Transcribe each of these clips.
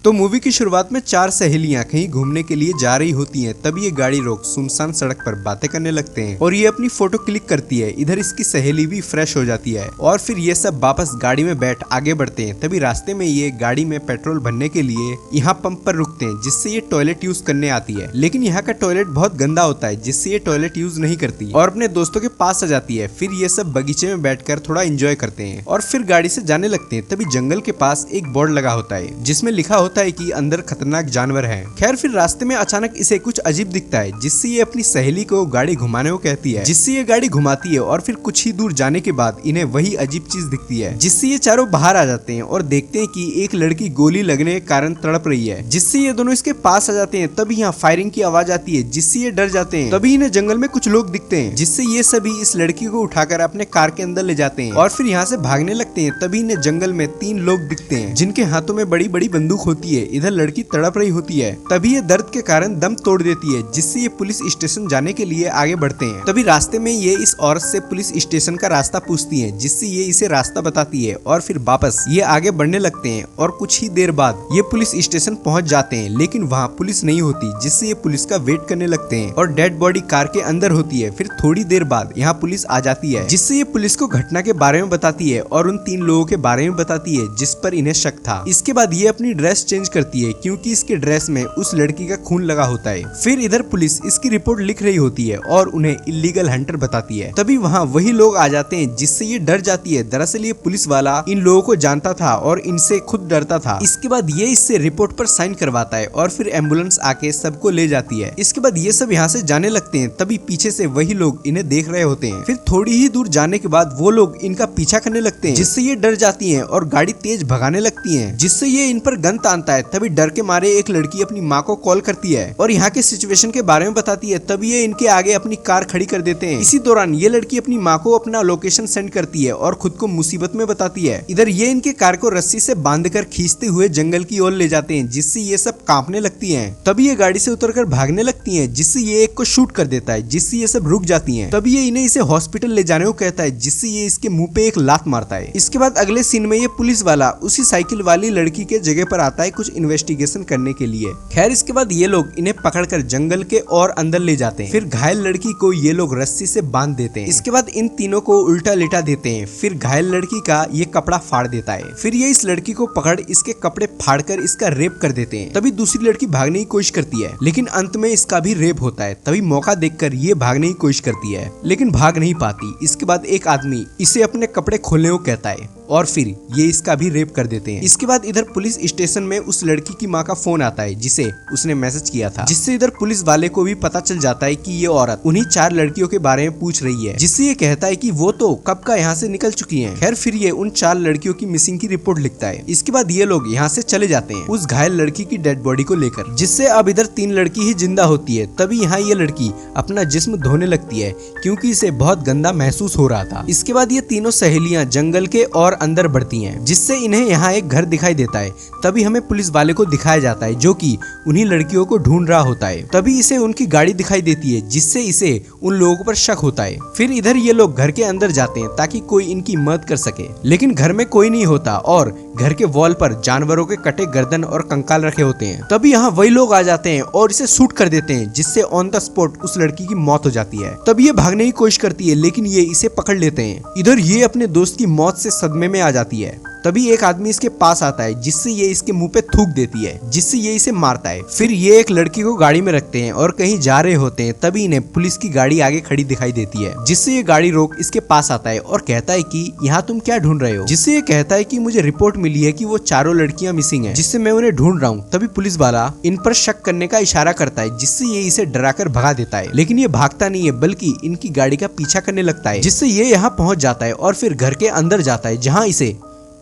तो मूवी की शुरुआत में चार सहेलियां कहीं घूमने के लिए जा रही होती हैं, तभी ये गाड़ी रोक सुनसान सड़क पर बातें करने लगते हैं और ये अपनी फोटो क्लिक करती है। इधर इसकी सहेली भी फ्रेश हो जाती है और फिर ये सब वापस गाड़ी में बैठ आगे बढ़ते हैं। तभी रास्ते में ये गाड़ी में पेट्रोल भरने के लिए यहाँ पंप पर रुकते हैं, जिससे ये टॉयलेट यूज करने आती है। लेकिन यहाँ का टॉयलेट बहुत गंदा होता है, जिससे ये टॉयलेट यूज नहीं करती और अपने दोस्तों के पास आ जाती है। फिर ये सब बगीचे में बैठकर थोड़ा एंजॉय करते हैं और फिर गाड़ी से जाने लगते हैं। तभी जंगल के पास एक बोर्ड लगा होता है जिसमें लिखा होता है कि अंदर खतरनाक जानवर है। खैर फिर रास्ते में अचानक इसे कुछ अजीब दिखता है, जिससे ये अपनी सहेली को गाड़ी घुमाने को कहती है, जिससे ये गाड़ी घुमाती है और फिर कुछ ही दूर जाने के बाद इन्हें वही अजीब चीज दिखती है, जिससे ये चारों बाहर आ जाते हैं और देखते हैं कि एक लड़की गोली लगने के कारण तड़प रही है, जिससे ये दोनों इसके पास आ जाते हैं। तभी यहाँ फायरिंग की आवाज आती है, जिससे ये डर जाते हैं। तभी इन्हें जंगल में कुछ लोग दिखते हैं, जिससे ये सभी इस लड़की को उठाकर अपने कार के अंदर ले जाते हैं और फिर यहाँ से भागने लगते हैं। तभी इन्हें जंगल में तीन लोग दिखते हैं, जिनके हाथों में बड़ी बड़ी बंदूक होती है। इधर लड़की तड़प रही होती है, तभी ये दर्द के कारण दम तोड़ देती है, जिससे ये पुलिस स्टेशन जाने के लिए आगे बढ़ते हैं। तभी रास्ते में ये इस औरत से पुलिस स्टेशन का रास्ता पूछती है, जिससे ये इसे रास्ता बताती है और फिर वापस ये आगे बढ़ने लगते हैं और कुछ ही देर बाद ये पुलिस स्टेशन पहुंच जाते हैं। लेकिन वहाँ पुलिस नहीं होती, जिससे ये पुलिस का वेट करने लगते हैं और डेड बॉडी कार के अंदर होती है। फिर थोड़ी देर बाद यहाँ पुलिस आ जाती है, जिससे ये पुलिस को घटना के बारे में बताती है और उन तीन लोगों के बारे में बताती है जिस पर इन्हें शक था। इसके बाद ये अपनी ड्रेस चेंज करती है, क्योंकि इसके ड्रेस में उस लड़की का खून लगा होता है। फिर इधर पुलिस इसकी रिपोर्ट लिख रही होती है और उन्हें इलीगल हंटर बताती है। तभी वहाँ वही लोग आ जाते हैं, जिससे ये डर जाती है। दरअसल ये पुलिस वाला इन लोगों को जानता था और इनसे खुद डरता था। इसके बाद ये इससे रिपोर्ट पर साइन करवाता है और फिर एम्बुलेंस आके सबको ले जाती है। इसके बाद ये सब यहाँ से जाने लगते हैं। तभी पीछे से वही लोग इन्हें देख रहे होते हैं। फिर थोड़ी ही दूर जाने के बाद वो लोग इनका पीछा करने लगते हैं, जिससे ये डर जाती हैं और गाड़ी तेज भगाने लगती हैं, जिससे ये इन पर गन तानता है। तभी डर के मारे एक लड़की अपनी माँ को कॉल करती है और यहाँ के सिचुएशन के बारे में बताती है। तभी ये इनके आगे अपनी कार खड़ी कर देते हैं। इसी दौरान ये लड़की अपनी माँ को अपना लोकेशन सेंड करती है और खुद को मुसीबत में बताती है। इधर ये इनके कार को रस्सी से बांधकर खींचते हुए जंगल की ओर ले जाते हैं, जिससे ये सब कांपने लगती हैं। तभी ये गाड़ी से उतरकर भागने लगती हैं, जिससे ये एक को शूट कर देता है, जिससे ये सब रुक जाती हैं। तभी ये इन्हें इसे हॉस्पिटल ले जाने को कहता है, जिससे ये इसके मुंह पे एक लात मारता है। इसके बाद अगले सीन में ये पुलिस वाला उसी साइकिल वाली लड़की के जगह पर आता है कुछ इन्वेस्टिगेशन करने के लिए। खैर इसके बाद ये लोग इन्हें पकड़कर जंगल के और अंदर ले जाते हैं। फिर घायल लड़की को ये लोग रस्सी से बांध देते हैं। इसके बाद इन तीनों को उल्टा लेटा देते हैं। फिर घायल लड़की का ये कपड़ा फाड़ देता है। फिर ये इस लड़की को पकड़ इसके कपड़े फाड़कर इसका रेप कर देते हैं। तभी दूसरी लड़की भागने की कोशिश करती है, लेकिन अंत में इसका भी रेप होता है। तभी मौका देखकर ये भागने की कोशिश करती है, लेकिन भाग नहीं पाती। इसके बाद एक आदमी इसे अपने कपड़े खोलने को कहता है और फिर ये इसका भी रेप कर देते हैं। इसके बाद इधर पुलिस स्टेशन में उस लड़की की माँ का फोन आता है, जिसे उसने मैसेज किया था, जिससे इधर पुलिस वाले को भी पता चल जाता है कि ये औरत उन्हीं चार लड़कियों के बारे में पूछ रही है, जिससे ये कहता है कि वो तो कब का यहाँ से निकल चुकी हैं। खैर फिर ये उन चार लड़कियों की मिसिंग की रिपोर्ट लिखता है। इसके बाद ये लोग यहाँ से चले जाते हैं उस घायल लड़की की डेड बॉडी को लेकर, जिससे अब इधर तीन लड़की ही जिंदा होती है। तभी यहाँ ये लड़की अपना जिस्म धोने लगती है, क्योंकि इसे बहुत गंदा महसूस हो रहा था। इसके बाद ये तीनों सहेलियां जंगल के और अंदर बढ़ती हैं, जिससे इन्हें यहाँ एक घर दिखाई देता है। तभी हमें पुलिस वाले को दिखाया जाता है, जो कि उन्हीं लड़कियों को ढूंढ रहा होता है। तभी इसे उनकी गाड़ी दिखाई देती है, जिससे इसे उन लोगों पर शक होता है। फिर इधर ये लोग घर के अंदर जाते हैं ताकि कोई इनकी मदद कर सके, लेकिन घर में कोई नहीं होता और घर के वॉल पर जानवरों के कटे गर्दन और कंकाल रखे होते हैं। तभी यहाँ वही लोग आ जाते हैं और इसे शूट कर देते हैं, जिससे ऑन द स्पॉट उस लड़की की मौत हो जाती है। तब ये भागने की कोशिश करती है, लेकिन ये इसे पकड़ लेते हैं। इधर ये अपने दोस्त की मौत से सदमे में आ जाती है। तभी एक आदमी इसके पास आता है, जिससे ये इसके मुंह पे थूक देती है, जिससे ये इसे मारता है। फिर ये एक लड़की को गाड़ी में रखते हैं और कहीं जा रहे होते हैं। तभी इन्हें पुलिस की गाड़ी आगे खड़ी दिखाई देती है, जिससे ये गाड़ी रोक इसके पास आता है और कहता है कि यहाँ तुम क्या ढूंढ रहे हो। जिससे ये कहता है कि मुझे रिपोर्ट मिली है कि वो चारों लड़कियां मिसिंग हैं, जिससे मैं उन्हें ढूंढ रहा हूँ। तभी पुलिस वाला इन पर शक करने का इशारा करता है, जिससे ये इसे डराकर भगा देता है। लेकिन ये भागता नहीं है, बल्कि इनकी गाड़ी का पीछा करने लगता है, जिससे ये यहाँ पहुंच जाता है और फिर घर के अंदर जाता है, जहाँ इसे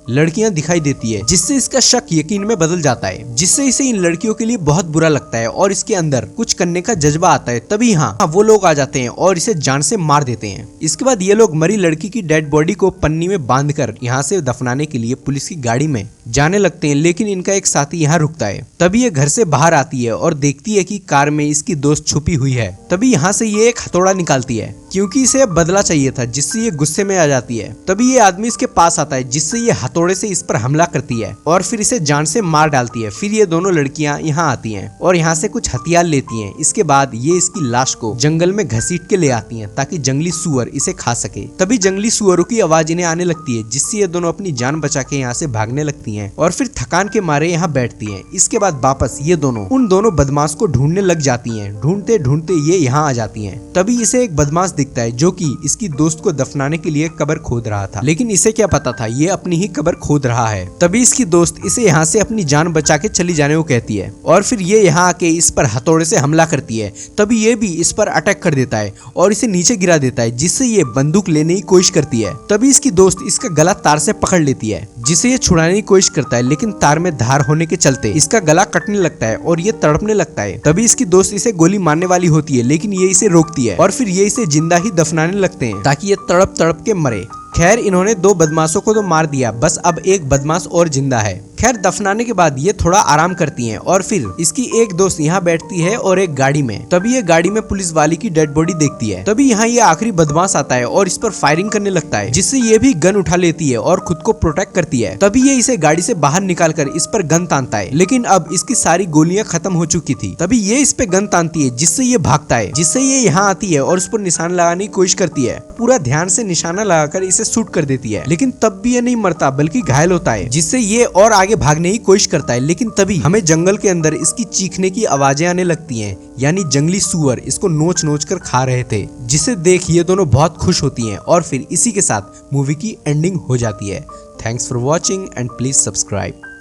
लड़कियां दिखाई देती है, जिससे इसका शक यकीन में बदल जाता है, जिससे इसे इन लड़कियों के लिए बहुत बुरा लगता है और इसके अंदर कुछ करने का जज्बा आता है। तभी यहाँ वो लोग आ जाते हैं और इसे जान से मार देते हैं। इसके बाद ये लोग मरी लड़की की डेड बॉडी को पन्नी में बांधकर यहाँ से दफनाने के लिए पुलिस की गाड़ी में जाने लगते हैं, लेकिन इनका एक साथी यहाँ रुकता है। तभी ये घर से बाहर आती है और देखती है कि कार में इसकी दोस्त छुपी हुई है। तभी यहाँ से ये एक हथौड़ा निकालती है, क्योंकि इसे अब बदला चाहिए था, जिससे ये गुस्से में आ जाती है। तभी ये आदमी इसके पास आता है, जिससे ये हथौड़े से इस पर हमला करती है और फिर इसे जान से मार डालती है। फिर ये दोनों लड़कियां यहाँ आती हैं और यहाँ से कुछ हथियार लेती हैं। इसके बाद ये इसकी लाश को जंगल में घसीट के ले आती हैं ताकि जंगली सुअर इसे खा सके। तभी जंगली सुअरों की आवाज इन्हें आने लगती है, जिससे ये दोनों अपनी जान बचा के यहाँ से भागने लगती हैं और फिर थकान के मारे यहाँ बैठती हैं। इसके बाद वापस ये दोनों उन दोनों बदमाश को ढूंढने लग जाती हैं। ढूंढते ढूंढते ये यहाँ आ जाती हैं। तभी इसे एक बदमाश दिखता है जो कि इसकी दोस्त को दफनाने के लिए कब्र खोद रहा था, लेकिन इसे क्या पता था ये अपनी ही कब्र खोद रहा है। तभी इसकी दोस्त इसे यहाँ से अपनी जान बचा के चली जाने को कहती है और फिर ये यहाँ आके इस पर हथौड़े से हमला करती है। तभी ये भी इस पर अटैक कर देता है और इसे नीचे गिरा देता है, जिससे ये बंदूक लेने की कोशिश करती है। तभी इसकी दोस्त इसका गला तार से पकड़ लेती है, जिसे ये छुड़ाने की कोशिश करता है, लेकिन तार में धार होने के चलते इसका गला कटने लगता है और ये तड़पने लगता है। तभी इसकी दोस्त इसे गोली मारने वाली होती है, लेकिन ये इसे रोकती है और फिर ये इसे जिंदा ही दफनाने लगते हैं ताकि ये तड़प तड़प के मरे। खैर इन्होंने 2 बदमाशों को तो मार दिया, बस अब एक बदमाश और जिंदा है। खैर दफनाने के बाद ये थोड़ा आराम करती हैं और फिर इसकी एक दोस्त यहाँ बैठती है और एक गाड़ी में। तभी ये गाड़ी में पुलिस वाले की डेड बॉडी देखती है। तभी यहाँ ये आखिरी बदमाश आता है और इस पर फायरिंग करने लगता है, जिससे ये भी गन उठा लेती है और खुद को प्रोटेक्ट करती है। तभी ये इसे गाड़ी से बाहर निकाल कर इस पर गन तानता है, लेकिन अब इसकी सारी गोलियां खत्म हो चुकी थी। तभी ये इस पे गन तानती है, जिससे ये भागता है, जिससे ये यहाँ आती है और उस पर निशान लगाने की कोशिश करती है। पूरा ध्यान से निशाना लगाकर इसे शूट कर देती है, लेकिन तब भी ये नहीं मरता बल्कि घायल होता है, जिससे ये और आगे भागने की कोशिश करता है। लेकिन तभी हमें जंगल के अंदर इसकी चीखने की आवाजें आने लगती हैं, यानी जंगली सुअर इसको नोच नोच कर खा रहे थे, जिसे देख ये दोनों बहुत खुश होती हैं और फिर इसी के साथ मूवी की एंडिंग हो जाती है। Thanks for watching and please subscribe.